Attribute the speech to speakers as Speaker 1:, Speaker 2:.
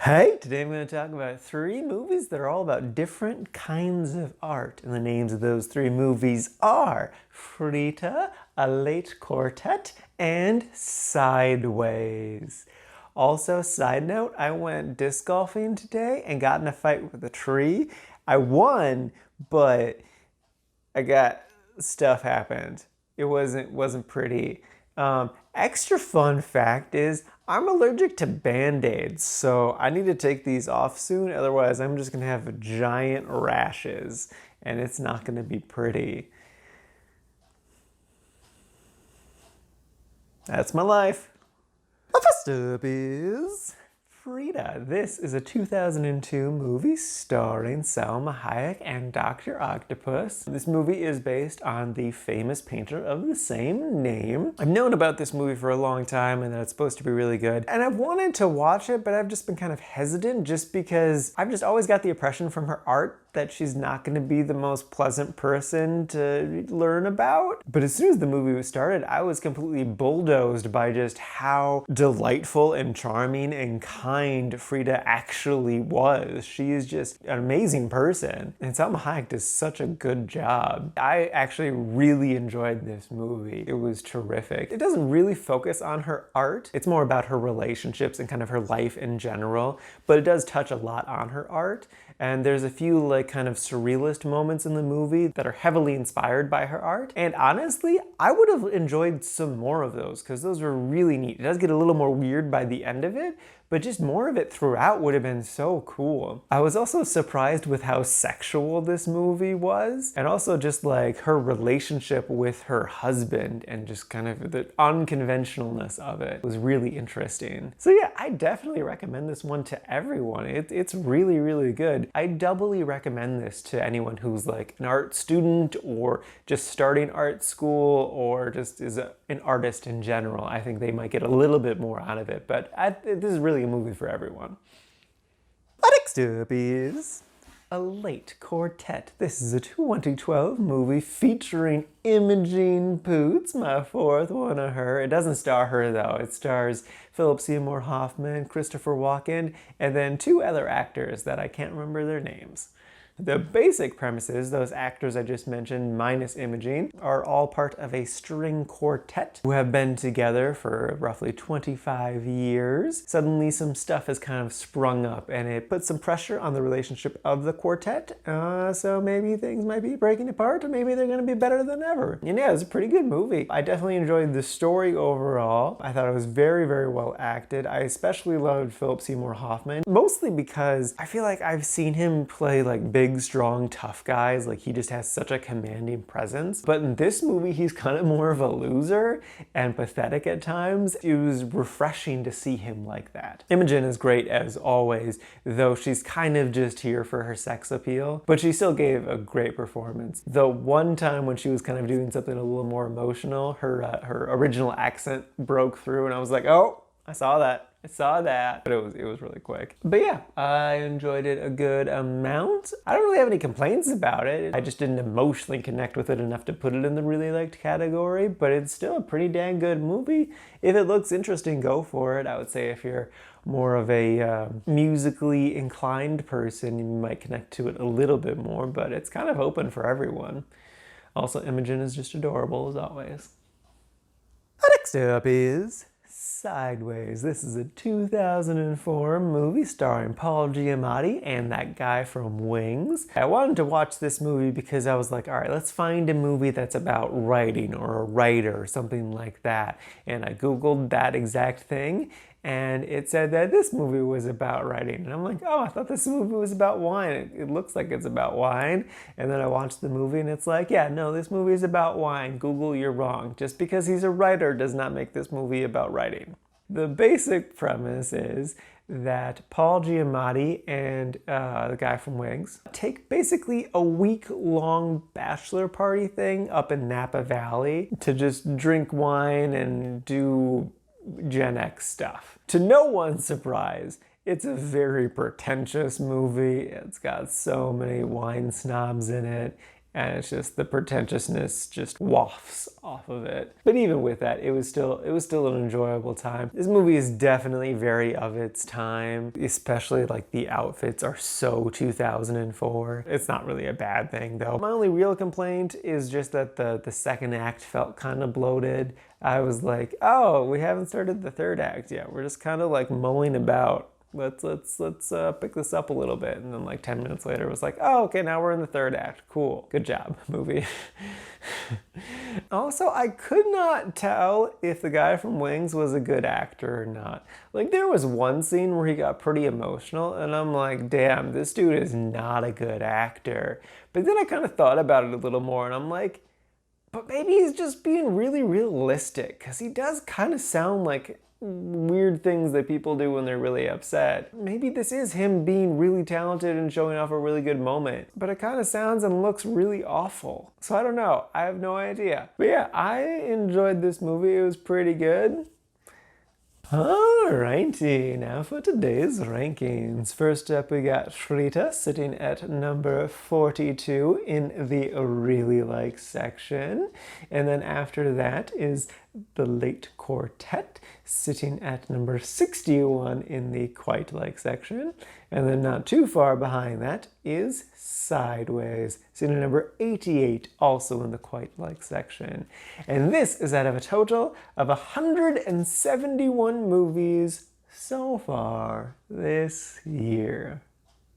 Speaker 1: Hey, today I'm going to talk about 3 movies that are all about different kinds of art. And the names of those 3 movies are Frida, A Late Quartet, and Sideways. Also, side note, I went disc golfing today and got in a fight with a tree. I won, but stuff happened. It wasn't pretty. Extra fun fact is I'm allergic to Band-Aids, so I need to take these off soon. Otherwise, I'm just gonna have giant rashes, and it's not gonna be pretty. That's my life. First up is Frida. This is a 2002 movie starring Salma Hayek and Dr. Octopus. This movie is based on the famous painter of the same name. I've known about this movie for a long time and that it's supposed to be really good. And I've wanted to watch it, but I've just been kind of hesitant just because I've just always got the impression from her art that she's not going to be the most pleasant person to learn about. But as soon as the movie was started, I was completely bulldozed by just how delightful and charming and kind Frida actually was. She is just an amazing person. And Salma Hayek does such a good job. I actually really enjoyed this movie. It was terrific. It doesn't really focus on her art. It's more about her relationships and kind of her life in general. But it does touch a lot on her art. And there's a few kind of surrealist moments in the movie that are heavily inspired by her art. And honestly, I would have enjoyed some more of those because those were really neat. It does get a little more weird by the end of it, but just more of it throughout would have been so cool. I was also surprised with how sexual this movie was, and also just her relationship with her husband and just kind of the unconventionalness of it was really interesting. So yeah, I definitely recommend this one to everyone. It's really, really good. I doubly recommend this to anyone who's an art student or just starting art school or just is an artist in general. I think they might get a little bit more out of it, but this is really a movie for everyone. Next up is A Late Quartet. This is a 2012 movie featuring Imogen Poots, my 4th one of her. It doesn't star her though. It stars Philip Seymour Hoffman, Christopher Walken, and then 2 other actors that I can't remember their names. The basic premise is those actors I just mentioned, minus Imogen, are all part of a string quartet who have been together for roughly 25 years. Suddenly some stuff has kind of sprung up and it puts some pressure on the relationship of the quartet. So maybe things might be breaking apart or maybe they're gonna be better than ever. And yeah, it's a pretty good movie. I definitely enjoyed the story overall. I thought it was very, very well acted. I especially loved Philip Seymour Hoffman, mostly because I feel like I've seen him play big, strong, tough guys. He just has such a commanding presence. But in this movie, he's kind of more of a loser and pathetic at times. It was refreshing to see him like that. Imogen is great as always, though she's kind of just here for her sex appeal. But she still gave a great performance. The one time when she was kind of doing something a little more emotional, her original accent broke through and I was like, oh, I saw that. But it was really quick. But yeah, I enjoyed it a good amount. I don't really have any complaints about it. I just didn't emotionally connect with it enough to put it in the really liked category, but it's still a pretty dang good movie. If it looks interesting, go for it. I would say if you're more of a musically inclined person, you might connect to it a little bit more, but it's kind of open for everyone. Also, Imogen is just adorable as always. Next up is Sideways. This is a 2004 movie starring Paul Giamatti and that guy from Wings. I wanted to watch this movie because I was like, all right, let's find a movie that's about writing or a writer or something like that. And I Googled that exact thing and it said that this movie was about writing. And I'm like, oh, I thought this movie was about wine. It looks like it's about wine. And then I watched the movie and it's like, yeah, no, this movie is about wine. Google, you're wrong. Just because he's a writer does not make this movie about writing. The basic premise is that Paul Giamatti and the guy from Wings take basically a week-long bachelor party thing up in Napa Valley to just drink wine and do Gen X stuff. To no one's surprise, it's a very pretentious movie. It's got so many wine snobs in it. and it's just the pretentiousness just wafts off of it. But even with that, it was still an enjoyable time. This movie is definitely very of its time, especially like the outfits are so 2004. It's not really a bad thing though. My only real complaint is just that the second act felt kind of bloated. I was like, oh, we haven't started the third act yet. We're just kind of like mulling about. Let's pick this up a little bit. And then like 10 minutes later it was like, oh, okay, now we're in the third act. Cool. Good job, movie. Also, I could not tell if the guy from Wings was a good actor or not. Like, there was one scene where he got pretty emotional, and I'm like, damn, this dude is not a good actor. But then I kind of thought about it a little more, and I'm like, but maybe he's just being really realistic, because he does kind of sound like weird things that people do when they're really upset. Maybe this is him being really talented and showing off a really good moment, but it kind of sounds and looks really awful. So I don't know. I have no idea. But yeah, I enjoyed this movie. It was pretty good. Alrighty, now for today's rankings. First up, we got Frida sitting at number 42 in the really like section. And then after that is the Late Quartet sitting at number 61 in the quite like section. And then not too far behind that is Sideways, sitting at number 88, also in the quite like section. And this is out of a total of 171 movies so far this year.